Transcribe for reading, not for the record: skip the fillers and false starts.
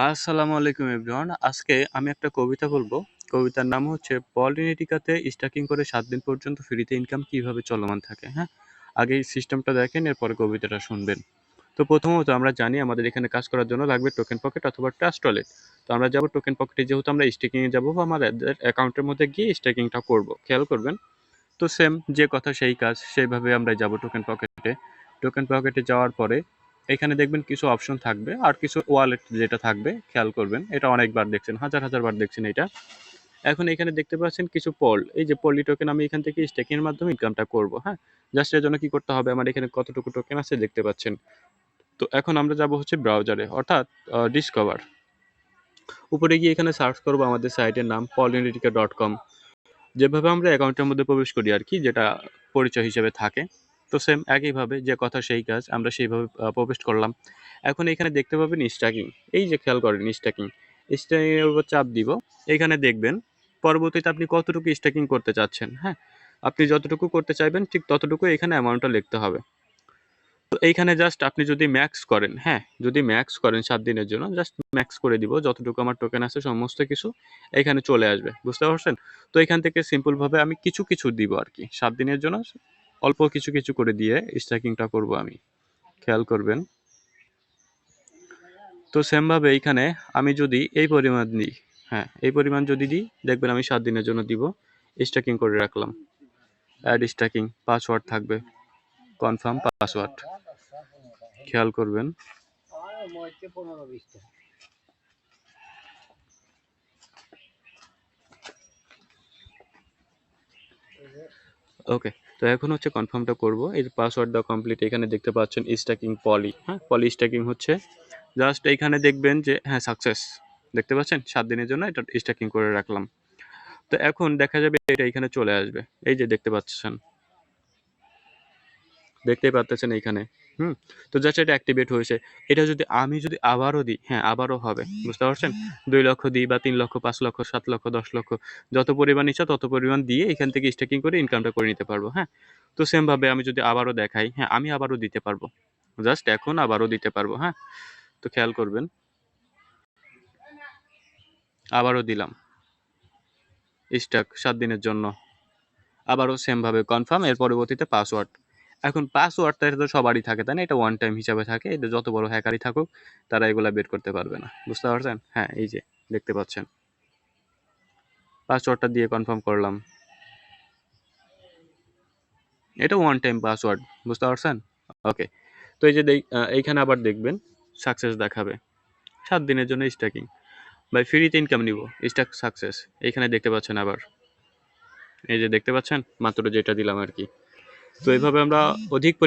আসসালামু আলাইকুম এভরিওয়ান। আজকে আমি একটা কবিতা বলবো। কবিতার নাম হচ্ছে পলিনেটিকাতে স্ট্যাকিং করে 7 দিন পর্যন্ত ফ্রিতে ইনকাম কিভাবে চলমান থাকে। হ্যাঁ, আগে এই সিস্টেমটা দেখেন, এরপরে কবিতাটা শুনবেন। তো প্রথমত আমরা জানি আমাদের এখানে কাজ করার জন্য লাগবে টোকেন পকেট অথবা ট্রাস্ট ওয়ালেট। তো আমরা যাব টোকেন পকেটে, যেহেতু আমরা স্টেকিংয়ে যাবো বা আমাদের অ্যাকাউন্টের মধ্যে গিয়ে স্টেকিংটা করব। খেয়াল করবেন। তো সেম যে কথা সেই কাজ, সেইভাবে আমরা যাব টোকেন পকেটে। টোকেন পকেটে যাওয়ার পরে এখানে দেখবেন কিছু অপশন থাকবে আর কিছু ওয়ালেট যেটা থাকবে, খেয়াল করবেন। এটা অনেকবার দেখছেন, হাজার হাজার বার দেখছেন এটা। এখন এখানে দেখতে পাচ্ছেন কিছু পল, এই যে পলি টোকেন, আমি এখান থেকে স্টেকিং এর মাধ্যমে ইনকামটা করব। হ্যাঁ, জাস্ট এর জন্য কি করতে হবে, আমার এখানে কতটুকু টোকেন আছে দেখতে পাচ্ছেন। তো এখন আমরা যাব হচ্ছে ব্রাউজারে, অর্থাৎ ডিসকভার। উপরে গিয়ে এখানে সার্চ করব আমাদের সাইটের নাম polinetica.com। যেভাবে আমরা অ্যাকাউন্টের মধ্যে প্রবেশ করি আর কি, যেটা পরিচয় হিসেবে থাকে। তো সেম একইভাবে যে কথা সেই কাজ, আমরা সেইভাবে প্রবেশ করলাম। এখন এখানে দেখতে পাবেন স্ট্যাকিং, এই যে খেয়াল করেন স্ট্যাকিং। স্ট্যাকিংয়ের উপর চাপ দিব। এখানে দেখবেন পরবর্তীতে আপনি কতটুকু স্ট্যাকিং করতে চাচ্ছেন। হ্যাঁ, আপনি যতটুকু করতে চাইবেন ঠিক ততটুকু এখানে অ্যামাউন্টটা লিখতে হবে। তো এইখানে জাস্ট আপনি যদি ম্যাক্স করেন, হ্যাঁ, যদি ম্যাক্স করেন 7 দিনের জন্য, জাস্ট ম্যাক্স করে দিব, যতটুকু আমার টোকেন আছে সমস্ত কিছু এখানে চলে আসবে। বুঝতে পারছেন? তো এখান থেকে সিম্পল ভাবে আমি কিছু কিছু দিব আর কি, 7 দিনের জন্য অল্প কিছু কিছু করে দিয়ে স্ট্যাকিংটা করব আমি। খেয়াল করবেন। তো সেম ভাবে এইখানে আমি যদি এই পরিমাণ দিই, হ্যাঁ, এই পরিমাণ যদি দিই, দেখবেন আমি 7 দিনের জন্য দিব, স্ট্যাকিং করে রাখলাম। অ্যাড স্ট্যাকিং, পাসওয়ার্ড থাকবে, কনফার্ম পাসওয়ার্ড। খেয়াল করবেন। ওকে, তো এখন হচ্ছে কনফার্মটা করব। এই যে পাসওয়ার্ড দেওয়া কমপ্লিট, এখানে দেখতে পাচ্ছেন স্ট্যাকিং পলি। হ্যাঁ, পলি স্ট্যাকিং হচ্ছে। জাস্ট এইখানে দেখবেন যে হ্যাঁ সাকসেস, দেখতে পাচ্ছেন 7 দিনের জন্য এটা স্ট্যাকিং করে রাখলাম। তো এখন দেখা যাবে এটা এখানে চলে আসবে, এই যে দেখতে পাচ্ছেন, দেখতেই পাচ্ছেন এইখানে। হুম, তো জাস্ট এটা অ্যাক্টিভেট হয়েছে। এটা যদি আমি যদি আবারও দিই, হ্যাঁ আবারও হবে। বুঝতে পারছেন? 2 লক্ষ দিই বা 3 লক্ষ, 5 লক্ষ, 7 লক্ষ, 10 লক্ষ, যত পরিমাণ ইচ্ছা তত পরিমাণ দিয়ে এখান থেকে স্ট্যাকিং করে ইনকামটা করে নিতে পারবো। হ্যাঁ, তো সেম ভাবে আমি যদি আবারও দেখাই, হ্যাঁ আমি আবারও দিতে পারবো। জাস্ট এখন আবারও দিতে পারবো। হ্যাঁ, তো খেয়াল করবেন, আবারও দিলাম স্ট্যাক 7 দিনের জন্য। আবারও সেম ভাবে কনফার্ম, এর পরবর্তীতে পাসওয়ার্ড। এখন পাসওয়ার্ডটা তো সবারই থাকে, তাই না? এটা ওয়ান টাইম হিসাবে থাকে। এটা যত বড় হ্যাকারই থাকুক, তারা এগুলা বের করতে পারবে না। বুঝতে পারছেন? হ্যাঁ, এই যে দেখতে পাচ্ছেন, পাসওয়ার্ডটা দিয়ে কনফার্ম করলাম। এটা ওয়ান টাইম পাসওয়ার্ড। বুঝতে পারছেন? ওকে, তো এই যে এইখানে আবার দেখবেন সাকসেস দেখাবে 7 দিনের জন্য স্ট্যাকিং। বাই ফ্রিতে ইনকাম নিব, স্ট্যাক সাকসেস। এইখানে দেখতে পাচ্ছেন আবার, এই যে দেখতে পাচ্ছেন মাত্র যেটা দিলাম আর কি। তো এইভাবে আমরা অধিক